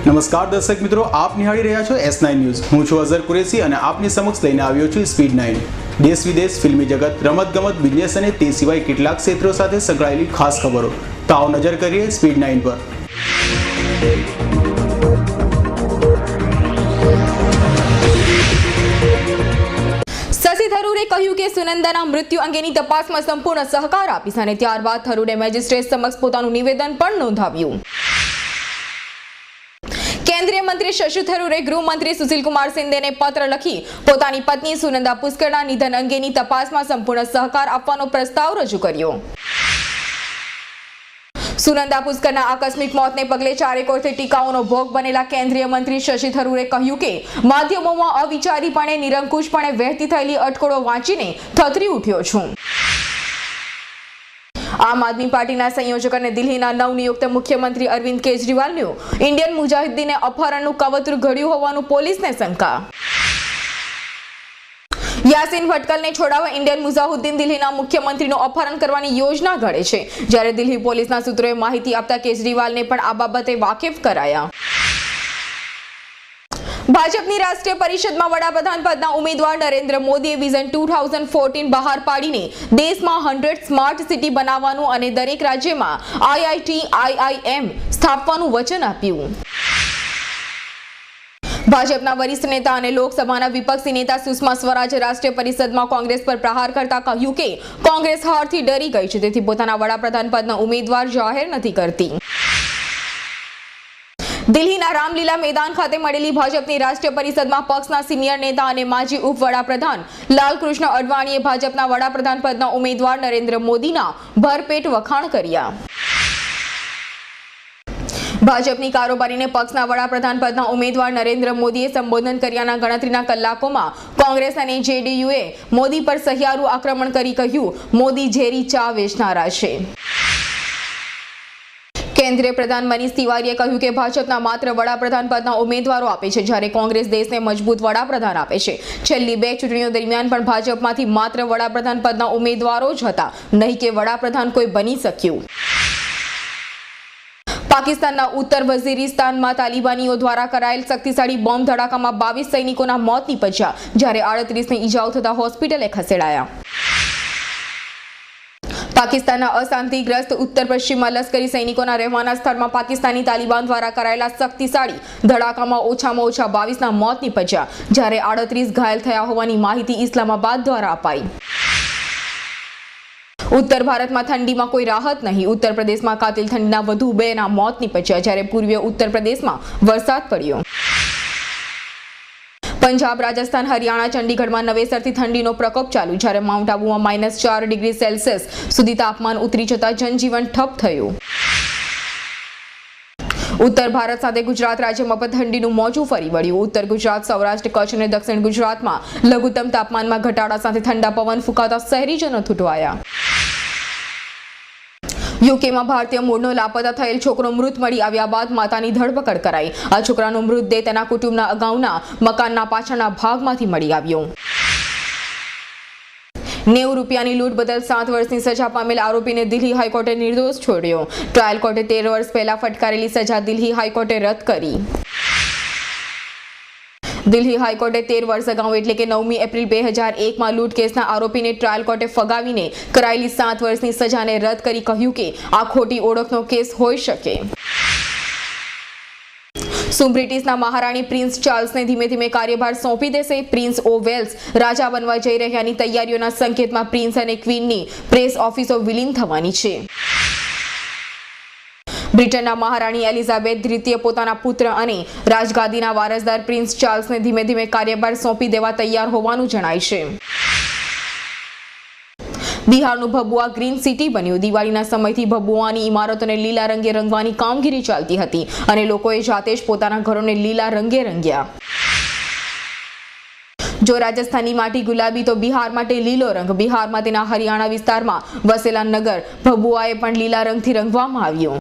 નમસ્કાર દર્શક મિત્રો, આપ નિહાળી રહ્યા છો S9 ન્યૂઝ. હું છું અઝર કુરેશી અને આપની સમક્ષ લઈને આવ્યો છું સ્પીડ 9. દેશ વિદેશ, ફિલ્મી જગત, રમતગમત, બિઝનેસ અને તે સિવાય કેટલાક ક્ષેત્રો સાથે સંકળાયેલી ખાસ ખબરો. તો આવો નજર કરીએ સ્પીડ 9 પર. શશી થરૂરે કહ્યું કે સુનંદાના મૃત્યુ અંગેની તપાસમાં સંપૂર્ણ સહકાર આપીશ અને ત્યારબાદ થરૂરે મેજિસ્ટ્રેટ સમક્ષ પોતાનું નિવેદન પણ નોંધાવ્યું. કેન્દ્રીય મંત્રી શશી થરૂરે ગૃહમંત્રી સુશીલ કુમાર શિંદેને પત્ર લખી પોતાની પત્ની સુનંદા પુષ્કરના નિધન અંગેની તપાસમાં સંપૂર્ણ સહકાર આપવાનો પ્રસ્તાવ રજૂ કર્યો. સુનંદા પુષ્કરના આકસ્મિક મોતને પગલે ચારેકોરથી ટીકાઓનો ભોગ બનેલા કેન્દ્રીય મંત્રી શશી થરૂરે કહ્યું કે માધ્યમોમાં અવિચારીપણે નિરંકુશપણે વહેતી થયેલી અટકળો વાંચીને થથરી ઉઠ્યો છું. આમ આદમી પાર્ટીના સંયોજક અને દિલ્હીના નવનિયુક્ત મુખ્યમંત્રી અરવિંદ કેજરીવાલનું ઇન્ડિયન મુજાહિદ્દીને અપહરણનું કાવતરું ઘડ્યું હોવાનું પોલીસને શંકા. યાસીન ભટકલને છોડાવવા ઇન્ડિયન મુજાહિદ્દીન દિલ્હીના મુખ્યમંત્રીનું અપહરણ કરવાની યોજના ઘડે છે, જ્યારે દિલ્હી પોલીસના સૂત્રોએ માહિતી આપતા કેજરીવાલને પણ આ બાબતે વાકેફ કરાયા. ભાજપની રાષ્ટ્રીય પરિષદમાં વડાપ્રધાન પદના ઉમેદવાર નરેન્દ્ર મોદીએ વિઝન 2014 બહાર પાડીને દેશમાં 100 સ્માર્ટ સિટી બનાવવાનું અને દરેક રાજ્યમાં IIT, IIM સ્થાપવાનું વચન આપ્યું. ભાજપના વરિષ્ઠ નેતા અને લોકસભાના વિપક્ષી નેતા સુષ્મા સ્વરાજે રાષ્ટ્રીય પરિષદમાં કોંગ્રેસ પર પ્રહાર કરતા કહ્યું કે કોંગ્રેસ હારથી ડરી ગઈ છે, તેથી પોતાના વડાપ્રધાન પદના ઉમેદવાર જાહેર નથી કરતી. દિલ્હીના રામલીલા મેદાન ખાતે મળેલી ભાજપની રાષ્ટ્રીય પરિષદમાં પક્ષના સિનિયર નેતા અને માજી ઉપવડાપ્રધાન લાલકૃષ્ણ અડવાણીએ ભાજપના વડાપ્રધાન પદના ઉમેદવાર નરેન્દ્ર મોદીના ભરપેટ વખાણ કર્યા. ભાજપની કારોબારીને પક્ષના વડાપ્રધાન પદના ઉમેદવાર નરેન્દ્ર મોદીએ સંબોધન કર્યાના ગણતરીના કલાકોમાં કોંગ્રેસ અને JDUએ મોદી પર સહિયારું આક્રમણ કરી કહ્યું, મોદી ઝેરી ચા વેચનારા છે. કેન્દ્રીય પ્રધાન મનીષ તિવારીએ કહ્યું કે ભાજપના માત્ર વડાપ્રધાન પદના ઉમેદવારો આપે છે, જ્યારે કોંગ્રેસ દેશને મજબૂત વડાપ્રધાન આપે છે. છેલ્લી 2 ચૂંટણીઓ દરમિયાન પણ ભાજપમાંથી માત્ર વડાપ્રધાન પદના ઉમેદવારો જ હતા, નહીં કે વડાપ્રધાન કોઈ બની શક્યું. પાકિસ્તાનના ઉત્તર વઝીરિસ્તાનમાં તાલિબાનીઓ દ્વારા કરાયેલ શક્તિશાળી બોમ્બ ધડાકામાં 22 સૈનિકોના મોત નીપજ્યા, જ્યારે 38ને ઈજાઓ થતા હોસ્પિટલે ખસેડાયા. પાકિસ્તાનના અશાંતિગ્રસ્ત ઉત્તર પશ્ચિમમાં લશ્કરી સૈનિકોના રહેવાના સ્થળમાં પાકિસ્તાની તાલિબાન દ્વારા કરાયેલા શક્તિશાળી ધડાકામાં ઓછામાં ઓછા 22ના મોત નીપજ્યા, જ્યારે 38 ઘાયલ થયા હોવાની માહિતી ઇસ્લામાબાદ દ્વારા અપાઈ. ઉત્તર ભારતમાં ઠંડીમાં કોઈ રાહત નહીં. ઉત્તર પ્રદેશમાં કાતિલ ઠંડીના વધુ 2ના મોત નીપજ્યા, જ્યારે પૂર્વીય ઉત્તર પ્રદેશમાં વરસાદ પડ્યો. પંજાબ, રાજસ્થાન, હરિયાણા, ચંડીગઢમાં નવેસરથી ઠંડીનો પ્રકોપ ચાલુ, જ્યારે માઉન્ટ આબુમાં -4 ડિગ્રી સેલ્સિયસ સુધી તાપમાન ઉતરી જતા જનજીવન ઠપ થયું. ઉત્તર ભારત સાથે ગુજરાત રાજ્યમાં પણ ઠંડીનું મોજું ફરી વળ્યું. ઉત્તર ગુજરાત, સૌરાષ્ટ્ર, કચ્છ અને દક્ષિણ ગુજરાતમાં લઘુત્તમ તાપમાનમાં ઘટાડા સાથે ઠંડા પવન ફૂંકાતા શહેરીજનો છૂટવાયા. યુકેમાં ભારતીય મૂળનો લાપતા થયેલ છોકરો મૃત મળી આવ્યા બાદ માતાની ધરપકડ કરાઈ. આ છોકરાનો મૃતદેહ તેના કુટુંબના અગાઉના મકાનના પાછળના ભાગમાંથી મળી આવ્યો. 90 રૂપિયાની લૂંટ બદલ 7 વર્ષની સજા પામેલ આરોપીને દિલ્હી હાઈકોર્ટે નિર્દોષ છોડ્યો. ટ્રાયલ કોર્ટે 13 વર્ષ પહેલા ફટકારેલી સજા દિલ્હી હાઈકોર્ટે રદ કરી. દિલ્હી હાઈકોર્ટે 13 વર્ષ અગાઉ એટલે કે 9મી એપ્રિલ 2001માં લૂંટ કેસના આરોપીને ટ્રાયલ કોર્ટે ફગાવીને કરાયેલી 7 વર્ષની સજાને રદ કરી કહ્યું કે આ ખોટી ઓળખનો કેસ હોઈ શકે. શું બ્રિટિશના મહારાણી પ્રિન્સ ચાર્લ્સને ધીમે ધીમે કાર્યભાર સોંપી દેશે? પ્રિન્સ ઓફ વેલ્સ રાજા બનવા જઈ રહ્યાની તૈયારીઓના સંકેતમાં પ્રિન્સ અને ક્વીનની પ્રેસ ઓફિસો વિલીન થવાની છે. બ્રિટનના મહારાણી એલિઝાબેથ દ્વિતીય પોતાના પુત્ર અને રાજગાદીના વારસદાર પ્રિન્સ ચાર્લ્સને ધીમે ધીમે કાર્યભાર સોંપી દેવા તૈયાર હોવાનું જણાય છે. બિહારનું ભભુઆ ગ્રીન સિટી બન્યું. દિવાળીના સમયથી ભભુઆની ઇમારતોને લીલા રંગે રંગવાની કામગીરી ચાલતી હતી અને લોકોએ જાતે જ પોતાના ઘરોને લીલા રંગે રંગ્યા. જો રાજસ્થાનની માટી ગુલાબી તો બિહાર માટે લીલો રંગ. બિહારમાં તેના હરિયાણા વિસ્તારમાં વસેલા નગર ભભુઆએ પણ લીલા રંગથી રંગવામાં આવ્યું.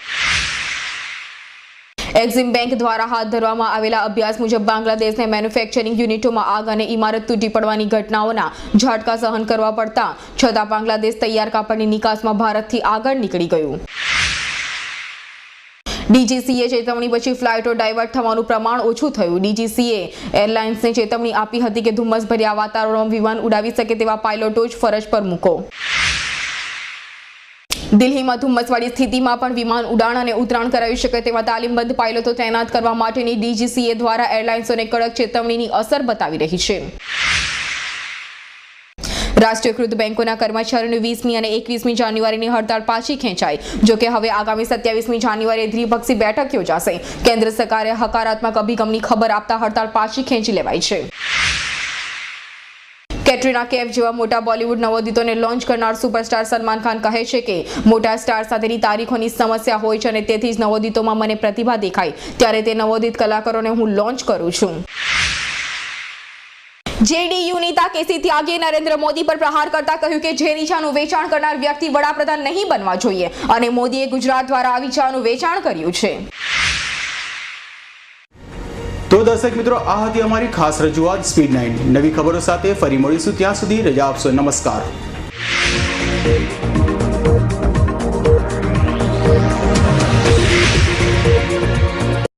એક્ઝિમ બેંક દ્વારા હાથ ધરવામાં આવેલા અભ્યાસ મુજબ બાંગ્લાદેશને મેન્યુફેક્ચરિંગ યુનિટોમાં આગ અને ઇમારત તૂટી પડવાની ઘટનાઓના ઝાટકા સહન કરવા પડતા છતાં બાંગ્લાદેશ તૈયાર કાપડની નિકાસમાં ભારતથી આગળ નીકળી ગયું. ડીજીસીએ ચેતવણી પછી ફ્લાઇટો ડાયવર્ટ થવાનું પ્રમાણ ઓછું થયું. ડીજીસીએ એરલાઇન્સને ચેતવણી આપી હતી કે ધુમ્મસભર્યા વાતાવરણમાં વિમાન ઉડાવી શકે તેવા પાયલોટો જ ફરજ પર મૂકો. દિલ્હીમાં ધુમ્મસવાળી સ્થિતિમાં પણ વિમાન ઉડાણ અને ઉતરાણ કરાવી શકે તેવા તાલીમબદ્ધ પાયલોટો તૈનાત કરવા માટેની ડીજીસીએ દ્વારા એરલાઇન્સોને કડક ચેતવણીની અસર બતાવી રહી છે. રાષ્ટ્રીયકૃત બેંકોના કર્મચારીઓની 20મી અને 21મી જાન્યુઆરીની હડતાળ પાછી ખેંચાઈ. જોકે હવે આગામી 27મી જાન્યુઆરીએ દ્વિપક્ષી બેઠક યોજાશે. કેન્દ્ર સરકારે હકારાત્મક અભિગમની ખબર આપતા હડતાળ પાછી ખેંચી લેવાઈ છે. કેટરીના કૈફ જેવા મોટા બોલિવૂડ નવોદિતોને લોન્ચ કરનાર સુપરસ્ટાર સલમાન ખાન કહે છે કે મોટા સ્ટાર સાથેની તારીખોની સમસ્યા હોય છે અને તેથી જ નવોદિતોમાં મને પ્રતિભા દેખાય ત્યારે તે નવોદિત કલાકારોને હું લોન્ચ કરું છું. જેડીયુ નેતા કેસી ત્યાગીએ નરેન્દ્ર મોદી પર પ્રહાર કરતા કહ્યું કે જે નીચાનું વેચાણ કરનાર વ્યક્તિ વડાપ્રધાન નહીં બનવા જોઈએ અને મોદીએ ગુજરાત દ્વારા આ વિચારનું વેચાણ કર્યું છે. તો દર્શક મિત્રો, આ હતી અમારી ખાસ રજૂઆત સ્પીડ 9. નવી ખબરો સાથે ફરી મળીશું. ત્યાં સુધી રજા આપશો. નમસ્કાર.